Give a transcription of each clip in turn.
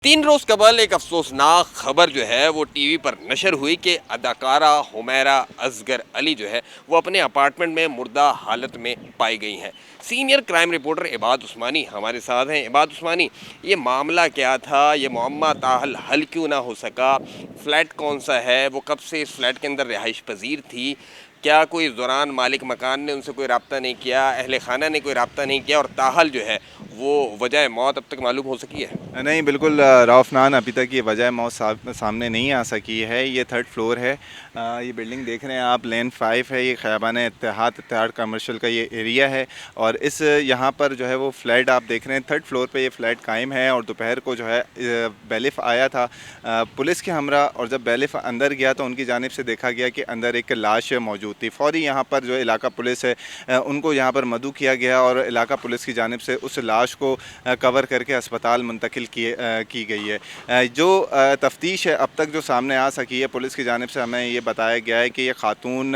3 روز قبل ایک افسوسناک خبر جو ہے وہ ٹی وی پر نشر ہوئی کہ اداکارہ حمیرہ اصغر علی جو ہے وہ اپنے اپارٹمنٹ میں مردہ حالت میں پائی گئی ہیں۔ سینئر کرائم رپورٹر عباد عثمانی ہمارے ساتھ ہیں۔ عباد عثمانی، یہ معاملہ کیا تھا؟ یہ معمہ تاحل حل کیوں نہ ہو سکا؟ فلیٹ کون سا ہے؟ وہ کب سے اس فلیٹ کے اندر رہائش پذیر تھی؟ کیا کوئی اس دوران مالک مکان نے ان سے کوئی رابطہ نہیں کیا؟ اہل خانہ نے کوئی رابطہ نہیں کیا؟ اور تاحل جو ہے وہ وجہ موت اب تک معلوم ہو سکی ہے؟ نہیں، بالکل رافنان، ابھی تک یہ وجہ موت سامنے نہیں آ سکی ہے۔ یہ 3rd فلور ہے۔ یہ بلڈنگ دیکھ رہے ہیں آپ، لین 5 ہے۔ یہ خیابان اتحاد کمرشل کا یہ ایریا ہے، اور اس یہاں پر جو ہے وہ فلیٹ آپ دیکھ رہے ہیں، 3rd فلور پہ یہ فلیٹ قائم ہے۔ اور دوپہر کو جو ہے بیلف آیا تھا پولیس کے ہمراہ، اور جب بیلف اندر گیا تو ان کی جانب سے دیکھا گیا کہ اندر ایک لاش موجود تھی۔ فوری یہاں پر جو علاقہ پولیس ہے ان کو یہاں پر مدعو کیا گیا، اور علاقہ پولیس کی جانب سے اس لاش کو کور کر کے اسپتال منتقل کی گئی ہے۔ جو تفتیش ہے اب تک جو سامنے آ سکی ہے، پولیس کی جانب سے ہمیں یہ بتایا گیا ہے کہ یہ خاتون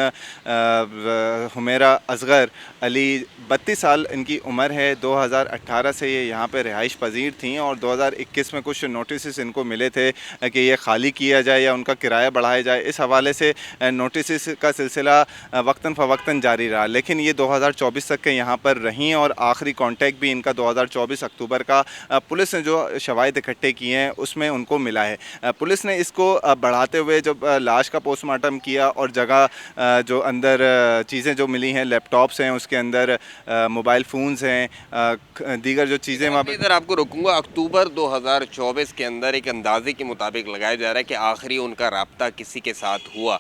حمیرہ اصغر علی 32 سال ان کی عمر ہے۔ 2018 سے یہ یہاں پہ رہائش پذیر تھیں، اور 2021 میں کچھ نوٹسز ان کو ملے تھے کہ یہ خالی کیا جائے یا ان کا کرایہ بڑھایا جائے۔ اس حوالے سے نوٹسز کا سلسلہ وقتاً فوقتاً جاری رہا، لیکن یہ 2024 تک کے یہاں پر رہیں، اور آخری کانٹیکٹ بھی ان کا 2024 اکتوبر کا پولیس نے جو شواہد اکٹھے کیے ہیں اس میں ان کو ملا ہے۔ پولیس نے اس کو بڑھاتے ہوئے جب لاش کا پوسٹ مارٹم کیا، اور جگہ جو اندر چیزیں جو ملی ہیں، لیپ ٹاپس ہیں، اس کے اندر موبائل فونز ہیں، دیگر جو چیزیں وہاں پہ۔ ادھر آپ کو روکوں گا۔ اکتوبر 2024 کے اندر ایک اندازے کے مطابق لگایا جا رہا ہے کہ آخری ان کا رابطہ کسی کے ساتھ ہوا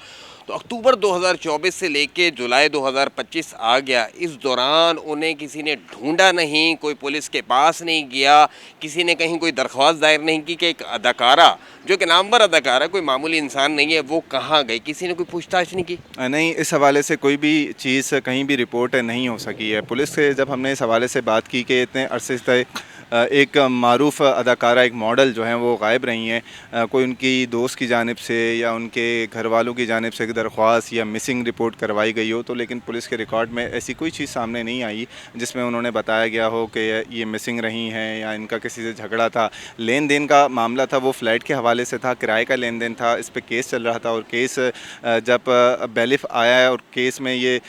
تو اکتوبر 2024 سے لے کے جولائی 2025 آ گیا۔ اس دوران انہیں کسی نے ڈھونڈا نہیں، کوئی پولیس کے پاس نہیں گیا، کسی نے کہیں کوئی درخواست دائر نہیں کی کہ ایک اداکارہ جو کہ نامور اداکارہ، کوئی معمولی انسان نہیں ہے، وہ کہاں گئی؟ کسی نے کوئی پوچھ تاچھ نہیں کی؟ نہیں، اس حوالے سے کوئی بھی چیز کہیں بھی رپورٹ نہیں ہو سکی ہے۔ پولیس سے جب ہم نے اس حوالے سے بات کی کہ اتنے عرصے سے ایک معروف اداکارہ، ایک ماڈل جو ہیں وہ غائب رہی ہیں، کوئی ان کی دوست کی جانب سے یا ان کے گھر والوں کی جانب سے درخواست یا مسنگ رپورٹ کروائی گئی ہو، تو لیکن پولیس کے ریکارڈ میں ایسی کوئی چیز سامنے نہیں آئی جس میں انہوں نے بتایا گیا ہو کہ یہ مسنگ رہی ہیں یا ان کا کسی سے جھگڑا تھا۔ لین دین کا معاملہ تھا، وہ فلیٹ کے حوالے سے تھا، کرائے کا لین دین تھا، اس پہ کیس چل رہا تھا، اور کیس جب بیلف آیا ہے اور کیس میں یہ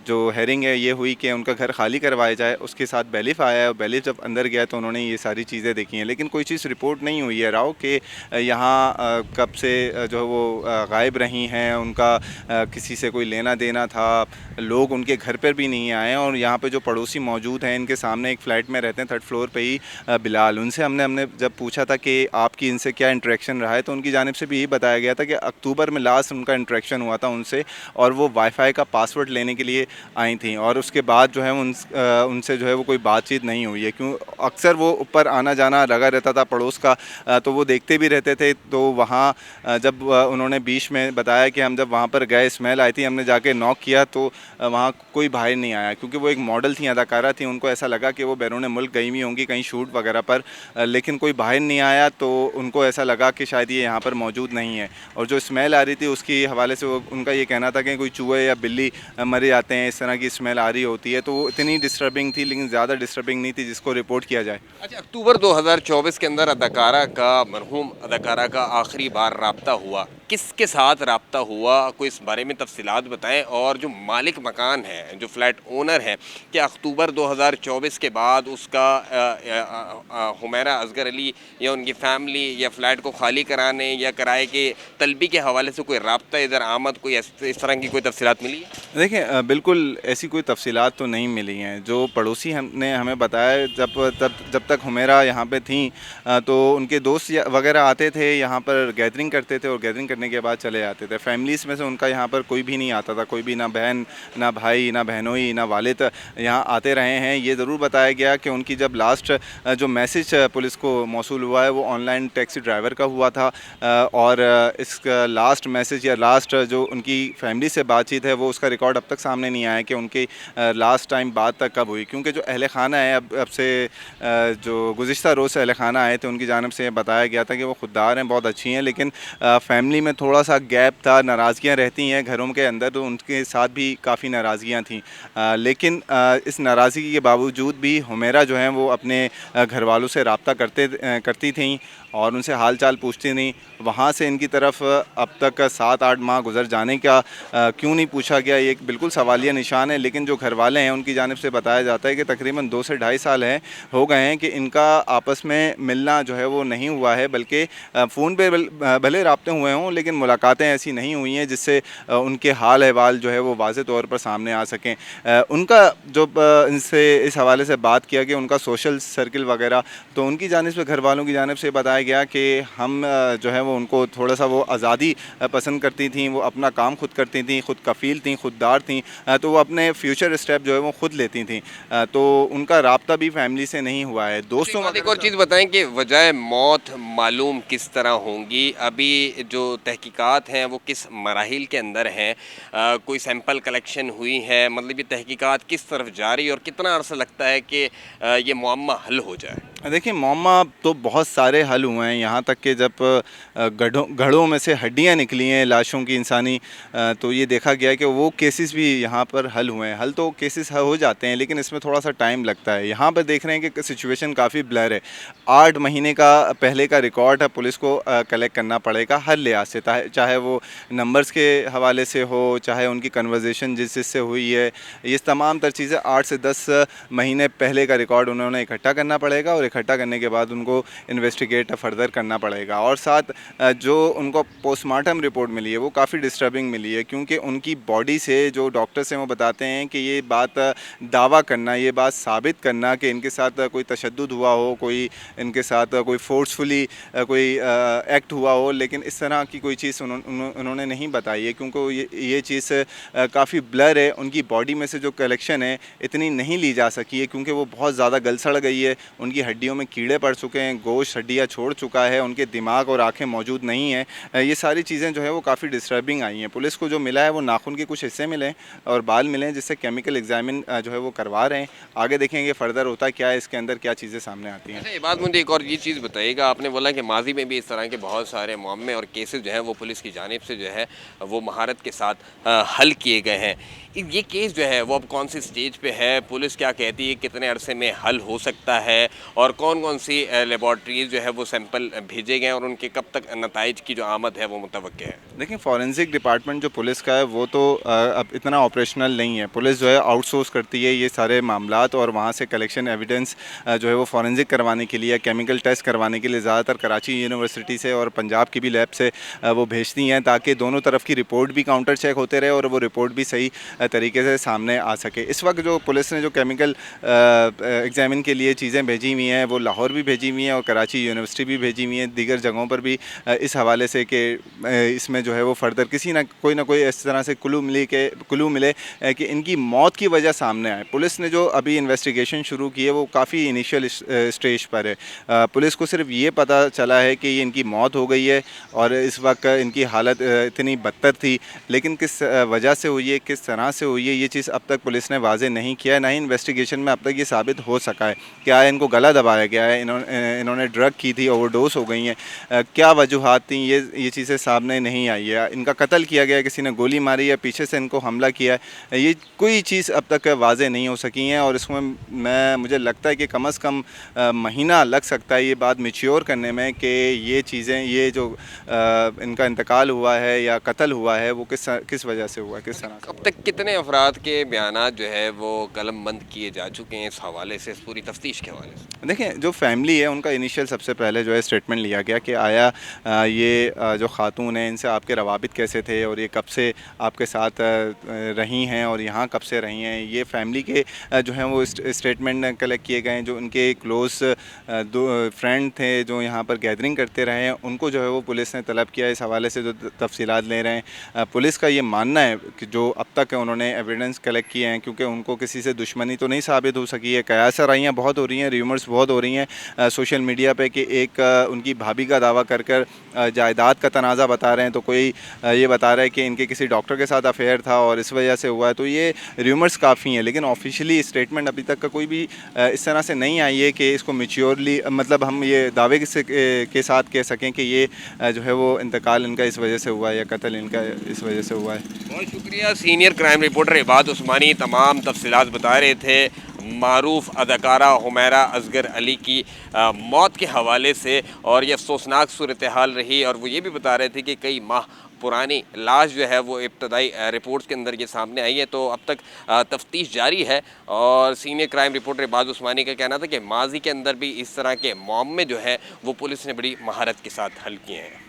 جو ہیرنگ ہے یہ ہوئی کہ ان کا گھر خالی کروایا جائے، اس کے ساتھ بیلف آیا ہے، اور بیلف جب اندر گیا تو انہوں نے یہ ساری چیزیں دیکھی ہیں، لیکن کوئی چیز رپورٹ نہیں ہوئی ہے راؤ کہ یہاں کب سے جو ہے وہ غائب رہی ہیں، ان کا کسی سے کوئی لینا دینا تھا، لوگ ان کے گھر پر بھی نہیں آئے ہیں۔ اور یہاں پہ جو پڑوسی موجود ہیں، ان کے سامنے ایک فلیٹ میں رہتے ہیں 3rd فلور پہ ہی، بلال، ان سے ہم نے جب پوچھا تھا کہ آپ کی ان سے کیا انٹریکشن رہا ہے، تو ان کی جانب سے بھی یہی بتایا گیا تھا کہ اکتوبر میں لاسٹ ان کا انٹریکشن ہوا تھا ان سے، اور وہ وائی فائی کا پاسورڈ لینے کے لیے آئی تھیں، اور اس کے بعد جو ہے ان سے جو ہے وہ کوئی بات چیت نہیں ہوئی ہے، کیوں اکثر وہ اوپر آنا جانا لگا رہتا تھا پڑوس کا، تو وہ دیکھتے بھی رہتے تھے۔ تو وہاں جب انہوں نے بیچ میں بتایا کہ ہم جب وہاں پر گئے، اسمیل آئی تھی، ہم نے جا کے ناک کیا تو وہاں کوئی باہر نہیں آیا، کیونکہ وہ ایک ماڈل تھیں، اداکارہ تھیں، ان کو ایسا لگا کہ وہ بیرون ملک گئی ہوئی ہوں گی کہیں شوٹ وغیرہ پر، لیکن کوئی باہر نہیں آیا، تو ان کو ایسا لگا کہ شاید یہ یہاں پر موجود نہیں ہے۔ اور جو اسمیل آ رہی تھی اس کی حوالے سے ان کا یہ کہنا تھا کہ کوئی چوہے یا بلی مرے جاتے ہیں، اس طرح کی اسمیل آ رہی ہوتی ہے، تو وہ اتنی ڈسٹربنگ تھی، لیکن زیادہ ڈسٹربنگ نہیں تھی جس کو رپورٹ کیا جائے۔ اچھا، اکتوبر 2024 کے اندر مرحوم اداکارہ کا آخری بار رابطہ ہوا، کس کے ساتھ رابطہ ہوا؟ کوئی اس بارے میں تفصیلات بتائیں، اور جو مالک مکان ہے، جو فلیٹ اونر ہے، کہ اکتوبر 2024 کے بعد اس کا حمیرہ اصغر علی یا ان کی فیملی یا فلیٹ کو خالی کرانے یا کرائے کے طلبی کے حوالے سے کوئی رابطہ ادھر آمد، کوئی اس طرح کی کوئی تفصیلات ملی ہے؟ دیکھیں، بالکل ایسی کوئی تفصیلات تو نہیں ملی ہیں۔ جو پڑوسی نے ہمیں بتایا، جب تک حمیرہ یہاں پہ تھیں تو ان کے دوست وغیرہ آتے تھے یہاں پر، گیدرنگ کرتے تھے، اور گیدرنگ کرنے کے بعد چلے جاتے تھے۔ فیملیز میں سے ان کا یہاں پر کوئی بھی نہیں آتا تھا، کوئی بھی، نہ بہن، نہ بھائی، نہ بہنوئی، نہ والد یہاں آتے رہے ہیں۔ یہ ضرور بتایا گیا کہ ان کی جب لاسٹ جو میسج پولیس کو موصول ہوا ہے وہ آن لائن ٹیکسی ڈرائیور کا ہوا تھا، اور اس کا لاسٹ میسج یا لاسٹ جو ان کی فیملی سے بات چیت ہے وہ اس کا ریکارڈ اب تک سامنے نہیں آیا کہ ان کی لاسٹ ٹائم بات تک کب ہوئی، کیونکہ جو اہل خانہ ہے اب سے جو گزشتہ روز سے اہل خانہ آئے تھے ان کی جانب سے یہ بتایا گیا تھا کہ وہ خوددار ہیں، بہت اچھی ہیں، لیکن فیملی میں تھوڑا سا گیپ تھا، ناراضگیاں رہتی ہیں گھروں کے اندر، تو ان کے ساتھ بھی کافی ناراضگیاں تھیں، لیکن اس ناراضگی کے باوجود بھی حمیرہ جو ہیں وہ اپنے گھر والوں سے رابطہ کرتی تھیں، اور ان سے حال چال پوچھتی نہیں. وہاں سے ان کی طرف اب تک 7-8 ماہ گزر جانے کا کیوں نہیں پوچھا گیا، یہ ایک بالکل سوالیہ نشان ہے. لیکن جو گھر والے ہیں ان کی جانب سے بتایا جاتا ہے کہ تقریباً 2 سے 2.5 سال ہو گئے ہیں کہ ان کا آپس میں ملنا جو ہے وہ نہیں ہوا ہے، بلکہ فون پہ بھلے رابطے ہوئے ہوں لیکن ملاقاتیں ایسی نہیں ہوئی ہیں جس سے ان کے حال احوال جو ہے وہ واضح طور پر سامنے آ سکیں. ان کا جو ان سے اس حوالے سے بات کیا کہ ان کا سوشل سرکل وغیرہ، تو ان کی جانب سے گھر والوں کی جانب سے بتایا گیا کہ ہم جو ہے وہ ان کو تھوڑا سا وہ آزادی پسند کرتی تھیں، وہ اپنا کام خود کرتی تھیں، خود کفیل تھیں، خوددار تھیں، تو وہ اپنے فیوچر اسٹیپ جو ہے وہ خود لیتی تھیں. تو ان کا رابطہ بھی فیملی سے نہیں ہوا ہے. دوستوں ایک اور چیز بتائیں کہ وجہ موت معلوم کس طرح ہوں گی؟ ابھی جو تحقیقات ہیں وہ کس مراحل کے اندر ہیں؟ کوئی سیمپل کلیکشن ہوئی ہے؟ مطلب یہ تحقیقات کس طرف جا رہی ہے اور کتنا عرصہ لگتا ہے کہ یہ معمہ حل ہو جائے؟ دیکھیں، معمہ تو بہت سارے حل ہوئے ہیں، یہاں تک کہ جب گڑھوں میں سے ہڈیاں نکلی ہیں لاشوں کی انسانی، تو یہ دیکھا گیا کہ وہ کیسز بھی یہاں پر حل ہوئے ہیں. حل تو کیسز ہو جاتے ہیں لیکن اس میں تھوڑا سا ٹائم لگتا ہے. یہاں پر دیکھ رہے ہیں کہ سچویشن کافی بلر ہے. 8 مہینے کا پہلے کا ریکارڈ ہے، پولیس کو کلیکٹ کرنا پڑے گا ہر لحاظ سے، چاہے وہ نمبرز کے حوالے سے ہو، چاہے ان کی کنورزیشن جس سے ہوئی ہے. یہ تمام تر چیزیں 8 سے 10 مہینے پہلے کا ریکارڈ انہوں نے اکٹھا کرنا پڑے گا، اور اکٹھا کرنے کے بعد ان کو انویسٹیگیٹ فردر کرنا پڑے گا. اور ساتھ جو ان کو پوسٹ مارٹم رپورٹ ملی ہے وہ کافی ڈسٹربنگ ملی ہے، کیونکہ ان کی باڈی سے جو ڈاکٹرس ہیں وہ بتاتے ہیں کہ یہ بات دعویٰ کرنا، یہ بات ثابت کرنا کہ ان کے ساتھ کوئی تشدد ہوا ہو، کوئی ان کے ساتھ کوئی فورسفلی کوئی ایکٹ ہوا ہو، لیکن اس طرح کی کوئی چیز انہوں نے نہیں بتائی ہے، کیونکہ یہ چیز کافی بلر ہے. ان کی باڈی میں سے جو کلیکشن ہے اتنی نہیں لی جا سکی ہے، کیونکہ وہ بہت زیادہ گل سڑ گئی ہے. ان کی ہڈیوں میں کیڑے پڑ چکے ہیں، گوشت ہڈیاں چھوڑ چکا ہے، ان کے دماغ اور آنکھیں موجود نہیں ہیں. یہ ساری چیزیں جو ہے وہ کافی ڈسٹربنگ آئی ہیں. پولیس کو جو ملا ہے وہ ناخن کے کچھ حصے ملے اور بال ملے ہیں، جس سے کیمیکل ایگزامن جو ہے وہ کروا رہے ہیں. آگے دیکھیں گے فردر ہوتا کیا ہے، اس کے اندر کیا چیزیں سامنے آتی ہیں. یہ بات مجھے ایک اور یہ چیز بتائیے گا، آپ نے بولا کہ ماضی میں بھی اس طرح کے بہت سارے معاملے اور کیسز جو ہیں وہ پولیس کی جانب سے جو ہے وہ مہارت کے ساتھ حل کیے گئے ہیں. یہ کیس جو ہے وہ اب کون سی سٹیج پہ ہے؟ پولیس کیا کہتی ہے کتنے عرصے میں حل ہو سکتا ہے؟ اور کون کون سی لیبارٹریز جو ہے وہ سیمپل بھیجے گئے ہیں اور ان کے کب تک نتائج کی جو آمد ہے وہ متوقع ہے؟ دیکھیں، فورنزک ڈپارٹمنٹ جو پولیس کا ہے وہ تو اب اتنا آپریشنل نہیں ہے. پولیس جو ہے آؤٹ سورس کرتی ہے یہ سارے معاملات، اور وہاں سے کلیکشن ایویڈنس جو ہے وہ فورنزک کروانے کے لیے، کیمیکل ٹیسٹ کروانے کے لیے زیادہ تر کراچی یونیورسٹی سے اور پنجاب کی بھی لیب سے وہ بھیجتی ہیں، تاکہ دونوں طرف کی رپورٹ بھی کاؤنٹر چیک ہوتے رہے اور وہ رپورٹ بھی صحیح طریقے سے سامنے آ سکے. اس وقت جو پولیس نے جو کیمیکل ایگزامن کے لیے چیزیں بھیجی ہوئی ہیں وہ لاہور بھی بھیجی ہوئی ہیں اور کراچی یونیورسٹی بھی بھیجی ہوئی ہیں، دیگر جگہوں پر بھی اس حوالے سے کہ اس میں جو ہے وہ فردر کسی نہ کوئی اس طرح سے کلو ملے کہ ان کی موت کی وجہ سامنے آئے. پولیس نے جو ابھی انویسٹیگیشن شروع کی ہے وہ کافی انیشیل اسٹیج پر ہے. پولیس کو صرف یہ پتہ چلا ہے کہ یہ ان کی موت ہو گئی ہے اور اس وقت ان کی حالت اتنی بدتر تھی، لیکن کس وجہ سے ہوئی ہے، کس طرح سے ہوئی ہے، یہ چیز اب تک پولیس نے واضح نہیں کیا ہے. نہ ہی انویسٹیگیشن میں اب تک یہ ثابت ہو سکا ہے کیا ان کو گلا دبایا گیا ہے، انہوں نے ڈرگ کی تھی، اوور ڈوز ہو گئی ہیں، کیا وجوہات تھیں، یہ چیزیں سامنے نہیں آئی ہے. ان کا قتل کیا گیا، کسی نے گولی ماری ہے، پیچھے سے ان کو حملہ کیا ہے، یہ کوئی چیز اب تک واضح نہیں ہو سکی ہیں. اور اس میں مجھے لگتا ہے کہ کم از کم مہینہ لگ سکتا ہے یہ بات میچیور کرنے میں کہ یہ چیزیں، یہ جو ان کا انتقال ہوا ہے یا قتل ہوا ہے وہ کس وجہ سے ہوا ہے، کس طرح سے. اب تک کتنے افراد کے بیانات جو ہے وہ قلم بند کیے جا چکے ہیں اس حوالے سے، اس پوری تفتیش کے حوالے سے؟ دیکھیں، جو فیملی ہے ان کا انیشیل سب سے پہلے جو ہے اسٹیٹمنٹ لیا گیا کہ آیا یہ جو خاتون ہیں ان سے آپ کے روابط کیسے تھے اور یہ کب سے آپ کے ساتھ رہی ہیں اور یہاں کب سے رہی ہیں. یہ فیملی کے جو ہیں وہ اسٹیٹمنٹ کلیکٹ کیے گئے ہیں. جو ان کے کلوز فرینڈ تھے جو یہاں پر گیدرنگ کرتے رہے ہیں ان کو جو ہے وہ پولیس نے طلب کیا. اس حوالے سے جو تفصیلات لے رہے ہیں پولیس کا یہ ماننا ہے کہ جو اب تک انہوں نے ایویڈنس کلیکٹ کیے ہیں، کیونکہ ان کو کسی سے دشمنی تو نہیں ثابت ہو سکی ہے. قیاس رائیاں بہت ہو رہی ہیں، ریومرز بہت ہو رہی ہیں سوشل میڈیا پہ کہ ایک ان کی بھابھی کا دعویٰ کر جائیداد کا تنازع بتا رہے ہیں، تو کوئی یہ بتا رہا ہے کہ ان کے کسی ڈاکٹر کے ساتھ افیئر تھا اور اس وجہ سے ہوا ہے. تو یہ ریومرز کافی ہیں، لیکن آفیشیلی اسٹیٹمنٹ ابھی تک کا کوئی بھی اس طرح سے نہیں آئی ہے کہ اس کو میچیورلی مطلب ہم یہ دعوے کے ساتھ کہہ سکیں کہ یہ جو ہے وہ انتقال ان کا اس وجہ سے ہوا ہے یا قتل ان کا اس وجہ سے ہوا ہے. بہت شکریہ. سینئر کرائم رپورٹر عباد عثمانی تمام تفصیلات بتا رہے تھے. معروف اداکارہ حمیرہ اصغر علی کی موت کے حوالے سے، اور یہ افسوسناک صورتحال رہی، اور وہ یہ بھی بتا رہے تھے کہ کئی ماہ پرانی لاش جو ہے وہ ابتدائی رپورٹس کے اندر یہ سامنے آئی ہے، تو اب تک تفتیش جاری ہے۔ اور سینئر کرائم رپورٹر عباد عثمانی کا کہنا تھا کہ ماضی کے اندر بھی اس طرح کے معاملے جو ہے وہ پولیس نے بڑی مہارت کے ساتھ حل کیے ہیں۔